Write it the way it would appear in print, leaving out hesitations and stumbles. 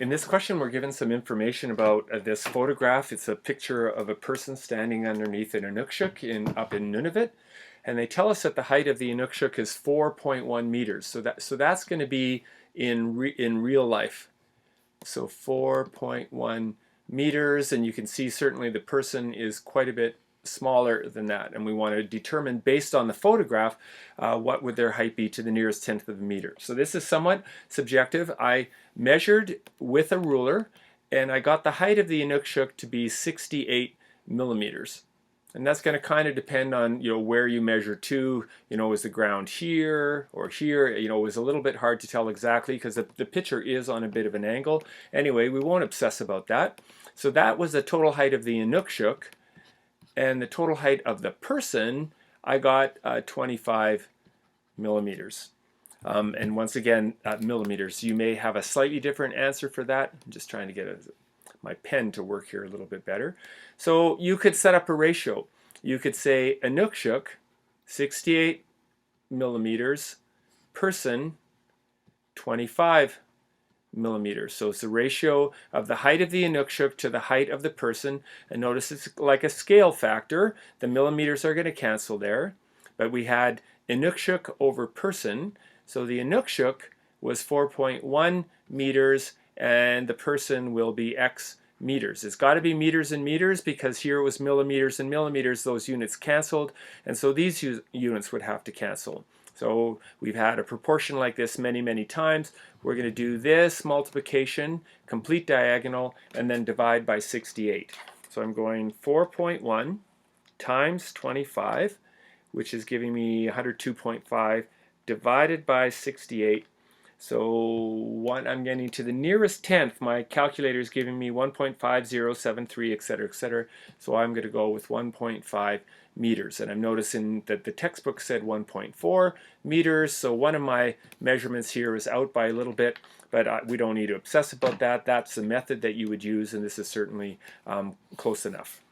In this question, we're given some information about this photograph. It's a picture of a person standing underneath an inukshuk up in Nunavut, and they tell us that the height of the inukshuk is 4.1 meters. So that's going to be in real life. So 4.1 meters, and you can see certainly the person is quite a bit smaller than that, and we want to determine based on the photograph what would their height be to the nearest tenth of a meter. So this is somewhat subjective. I measured with a ruler and I got the height of the inukshuk to be 68 millimeters. And that's going to kind of depend on where you measure to. Is the ground here or here? It was a little bit hard to tell exactly because the picture is on a bit of an angle. Anyway, we won't obsess about that. So that was the total height of the inukshuk. And the total height of the person, I got 25 millimeters. And once again, millimeters. You may have a slightly different answer for that. I'm just trying to get my pen to work here a little bit better. So you could set up a ratio. You could say inukshuk, 68 millimeters, person, 25 millimeters. So it's the ratio of the height of the inukshuk to the height of the person. And notice it's like a scale factor. The millimeters are going to cancel there. But we had inukshuk over person. So the inukshuk was 4.1 meters and the person will be x meters. It's got to be meters and meters because here it was millimeters and millimeters. Those units canceled. And so these units would have to cancel. So we've had a proportion like this many, many times. We're going to do this multiplication, complete diagonal, and then divide by 68. So I'm going 4.1 times 25, which is giving me 102.5, divided by 68. So I'm getting to the nearest tenth. My calculator is giving me 1.5073, etc., etc. So I'm going to go with 1.5 meters. And I'm noticing that the textbook said 1.4 meters. So one of my measurements here is out by a little bit, but we don't need to obsess about that. That's the method that you would use, and this is certainly close enough.